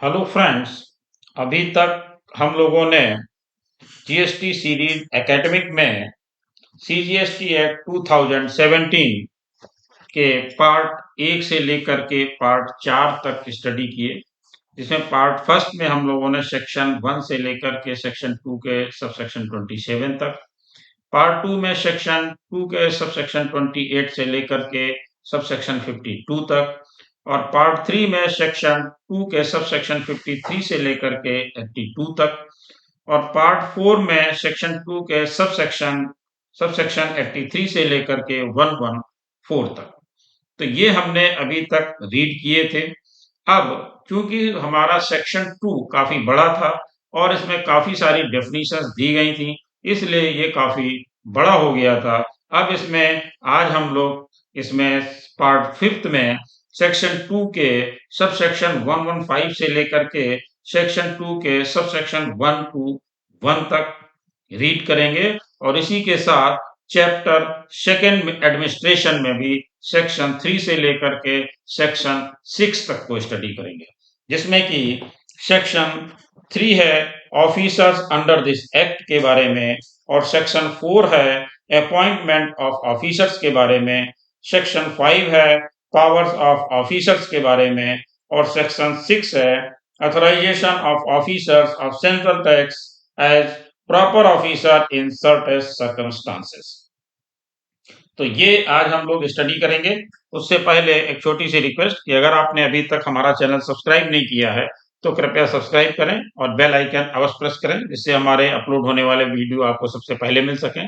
Hello friends. अभी तक हम लोगों ने जीएसटी सीरीज एकेडमिक में सीजीएसटी एक्ट 2017 के पार्ट 1 से लेकर के पार्ट 4 तक स्टडी किए, जिसमें पार्ट फर्स्ट में हम लोगों ने सेक्शन 1 से लेकर के सेक्शन 2 के सबसेक्शन 27 तक, पार्ट 2 में सेक्शन 2 के सबसेक्शन 28 से लेकर के सबसेक्शन 52 तक, और पार्ट 3 में सेक्शन 2 के सबसेक्शन 53 से लेकर के 82 तक, और पार्ट 4 में सेक्शन 2 के सबसेक्शन 83 से लेकर के 114 तक। तो ये हमने अभी तक रीड किए थे। अब चूंकि हमारा सेक्शन 2 काफी बड़ा था और इसमें काफी सारी डेफिनेशंस दी गई थी, इसलिए ये काफी बड़ा हो गया था। अब इसमें आज हम लोग इसमें पार्ट 5 में सेक्शन 2 के सबसेक्शन 115 से लेकर के सेक्शन 2 के सबसेक्शन 121 तक रीड करेंगे, और इसी के साथ चैप्टर सेकेंड एडमिनिस्ट्रेशन में भी सेक्शन 3 से लेकर के सेक्शन 6 तक को स्टडी करेंगे, जिसमें कि सेक्शन 3 है ऑफिसर्स अंडर दिस एक्ट के बारे में, और सेक्शन 4 है अपॉइंटमेंट ऑफ ऑफिसर्स के बारे में, सेक्शन 5 है पावर्स ऑफ ऑफिसर्स के बारे में, और सेक्शन 6 है authorisation of officers of central tax as proper officer in certain circumstances. तो ये आज हम लोग स्टडी करेंगे। उससे पहले एक छोटी सी रिक्वेस्ट कि अगर आपने अभी तक हमारा चैनल सब्सक्राइब नहीं किया है तो कृपया सब्सक्राइब करें और बेल आइकन अवश्य प्रेस करें, जिससे हमारे अपलोड होने वाले वीडियो आपको सबसे पहले मिल सकें,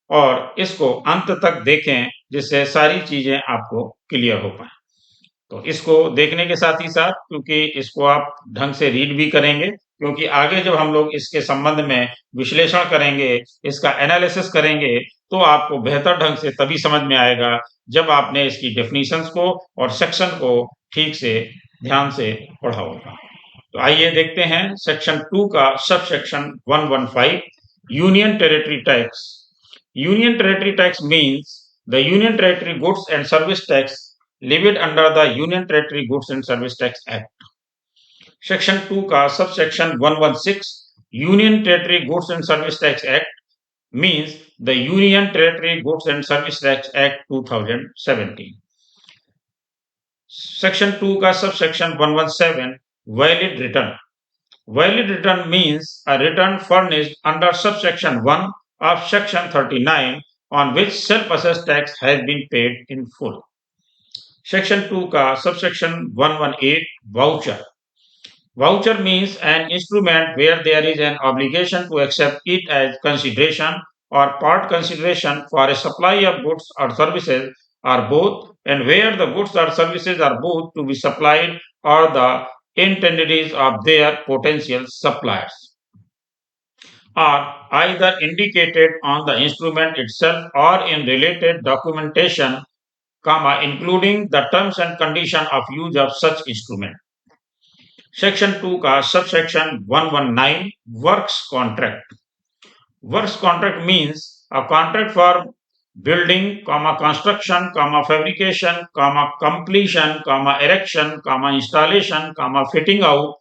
और इसको अंत तक देखें जिससे सारी चीजें आपको क्लियर हो पाए। तो इसको देखने के साथ ही साथ, क्योंकि इसको आप ढंग से रीड भी करेंगे, क्योंकि आगे जब हम लोग इसके संबंध में विश्लेषण करेंगे, इसका एनालिसिस करेंगे, तो आपको बेहतर ढंग से तभी समझ में आएगा जब आपने इसकी डेफिनेशंस को और सेक्शन को ठीक से ध्यान से पढ़ा होगा। तो आइए देखते हैं सेक्शन 2 का sub section 115, union territory tax. Union territory tax means the union territory goods and service tax levied under the Union Territory Goods and Service Tax Act. Section 2 का subsection 116 Union Territory Goods and Service Tax Act means the Union Territory Goods and Service Tax Act 2017. Section 2 का subsection 117 Valid Return. Valid return means a return furnished under subsection 1 of section 39 on which self-assessed tax has been paid in full. Section 2 का subsection 118 voucher. Voucher means an instrument where there is an obligation to accept it as consideration or part consideration for a supply of goods or services or both, and where the goods or services are both to be supplied or the intendees of their potential suppliers are either indicated on the instrument itself or in related documentation, including the terms and condition of use of such instrument. Section 2 का subsection 119 works contract. Works contract means a contract for building, construction, fabrication, completion, erection, installation, fitting out,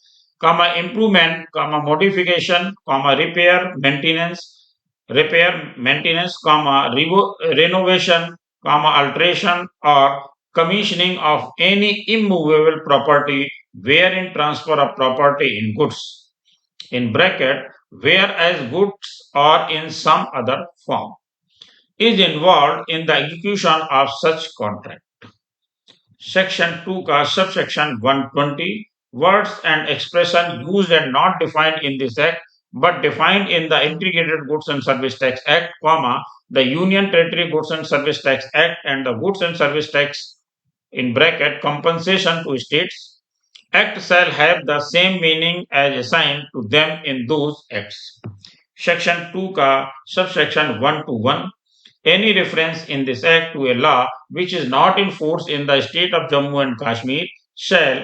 improvement, modification, repair, maintenance, renovation, alteration or commissioning of any immovable property wherein transfer of property in goods in bracket whereas goods or in some other form is involved in the execution of such contract. Section 2 का subsection 120 words and expression used and not defined in this act but defined in the Integrated Goods and Service Tax Act, the Union Territory Goods and Service Tax Act and the Goods and Service Tax in bracket compensation to states act shall have the same meaning as assigned to them in those acts. Section 2 का subsection 1 to 1 any reference in this act to a law which is not in force in the state of Jammu and Kashmir shall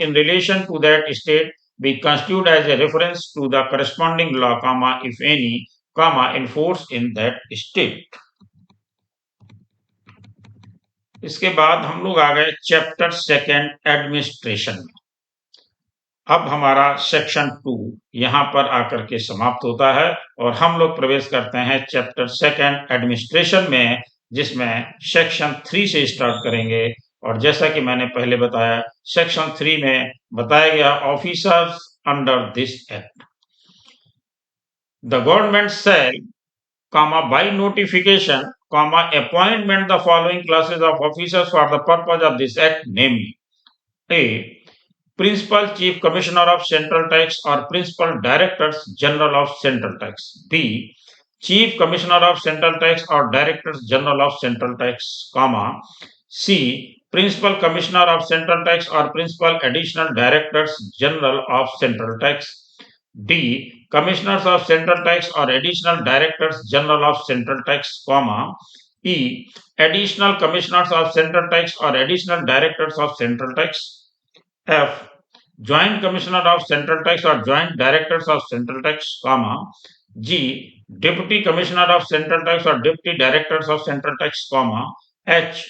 in relation to that state be construed as a reference to the corresponding law, if any, in force in that state. इसके बाद हम लोग आ गए chapter second administration में। अब हमारा section 2 यहाँ पर आकर के समाप्त होता है और हम लोग प्रवेश करते हैं चैप्टर सेकेंड एडमिनिस्ट्रेशन में, जिसमें सेक्शन 3 से स्टार्ट करेंगे। और जैसा कि मैंने पहले बताया, सेक्शन 3 में बताया गया officers under this act. The government shell, by notification, appointment the following classes of officers for the purpose of this act, namely: A. Principal Chief Commissioner of Central Tax or Principal Directors General of Central Tax. B. Chief Commissioner of Central Tax or Directors General of Central Tax, C. Principal Commissioner of Central Tax or Principal Additional Directors General of Central Tax. D. Commissioners of Central Tax or Additional Directors General of Central Tax, E. Additional Commissioners of Central Tax or Additional Directors of Central Tax. F. Joint Commissioner of Central Tax or Joint Directors of Central Tax, G. Deputy Commissioner of Central Tax or Deputy Directors of Central Tax, H.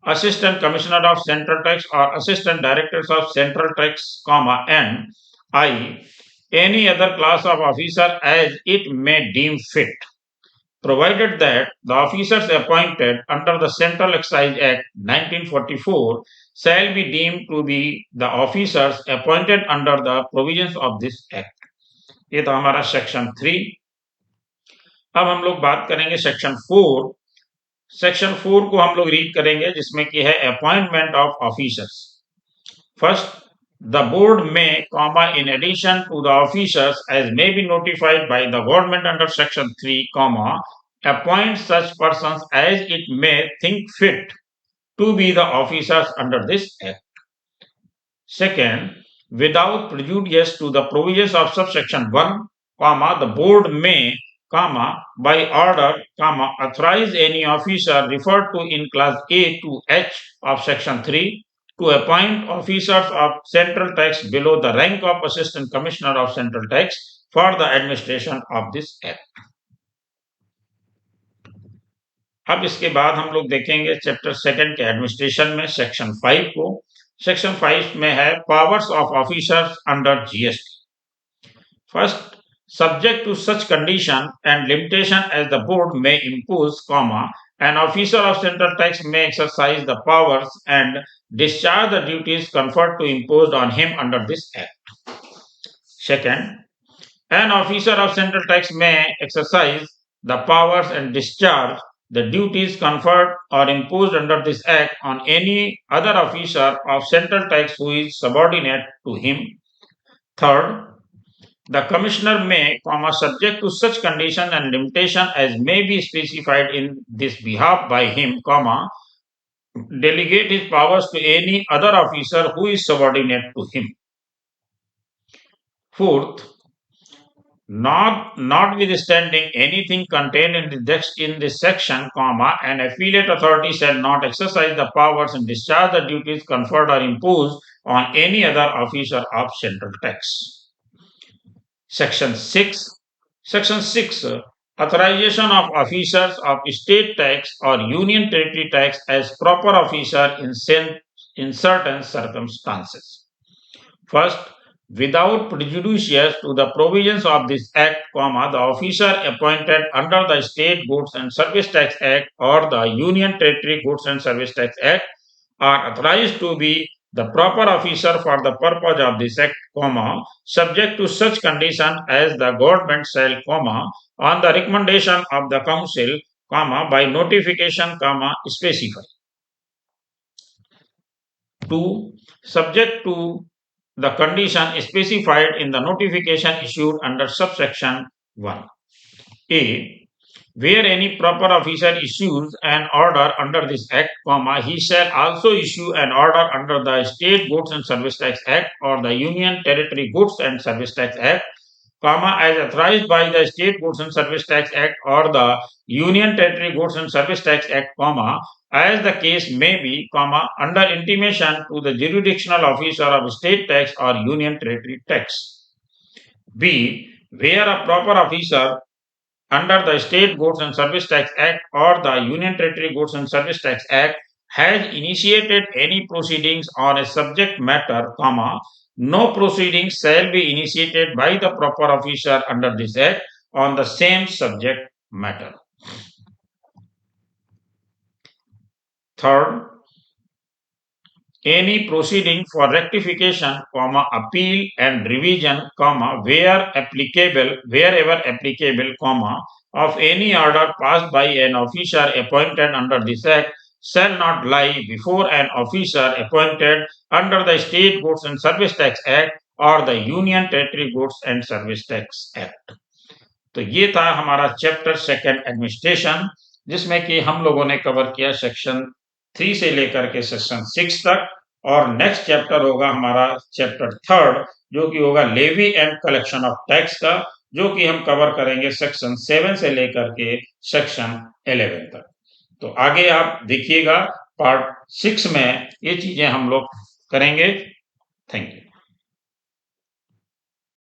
Assistant Commissioner of Central Tax or Assistant Directors of Central Tax, and I. Any other class of officer as it may deem fit, provided that the officers appointed under the Central Excise Act 1944 shall be deemed to be the officers appointed under the provisions of this act. ये था हमारा section 3। अब हम लोग बात करेंगे section 4। Section 4 को हम लोग रीड करेंगे, जिसमें कि है appointment of officers. First, the board may, in addition to the officers as may be notified by the government under section 3, appoint such persons as it may think fit to be the officers under this act. Second, without prejudice to the provisions of subsection 1, the board may, by order, authorize any officer referred to in class A to H of section 3 to appoint officers of Central Tax below the rank of Assistant Commissioner of Central Tax for the administration of this act. अब इसके बाद हम लोग देखेंगे chapter second के administration में section 5 को। Section 5 में है powers of officers under GST. First, subject to such condition and limitation as the board may impose, an officer of Central Tax may exercise the powers and discharge the duties conferred to imposed on him under this act. Second, an officer of Central Tax may exercise the powers and discharge the duties conferred or imposed under this act on any other officer of Central Tax who is subordinate to him. Third, the commissioner may, subject to such condition and limitation as may be specified in this behalf by him, delegate his powers to any other officer who is subordinate to him. Fourth, notwithstanding anything contained in the text in this section, an affiliate authority shall not exercise the powers and discharge the duties conferred or imposed on any other officer of Central Tax. Section 6. Section 6. Authorization of officers of state tax or union territory tax as proper officer in certain circumstances. First, without prejudice to the provisions of this act, the officer appointed under the State Goods and Service Tax Act or the Union Territory Goods and Service Tax Act are authorized to be the proper officer for the purpose of this act, subject to such condition as the government shall, on the recommendation of the council, by notification, specify. 2. Subject to the condition specified in the notification issued under subsection 1. A. Where any proper officer issues an order under this act, he shall also issue an order under the State Goods and Service Tax Act or the Union Territory Goods and Service Tax Act, as authorized by the State Goods and Service Tax Act or the Union Territory Goods and Service Tax Act, as the case may be, under intimation to the jurisdictional officer of state tax or union territory tax. B. Where a proper officer under the State Goods and Service Tax Act or the Union Territory Goods and Service Tax Act has initiated any proceedings on a subject matter, comma, no proceedings shall be initiated by the proper officer under this act on the same subject matter. Third, any proceeding for rectification, comma, appeal and revision, comma, wherever applicable, comma, of any order passed by an officer appointed under this act shall not lie before an officer appointed under the State Goods and Service Tax Act or the Union Territory Goods and Service Tax Act. तो ये था हमारा chapter second administration, जिसमें कि हम लोगों ने cover किया सेक्शन 3 से लेकर के सेक्शन 6 तक, और नेक्स्ट चैप्टर होगा हमारा चैप्टर थर्ड, जो कि होगा levy and collection of tax का, जो कि हम कवर करेंगे सेक्शन 7 से लेकर के सेक्शन 11 तक। तो आगे आप देखिएगा पार्ट 6 में ये चीजें हम लोग करेंगे। Thank you.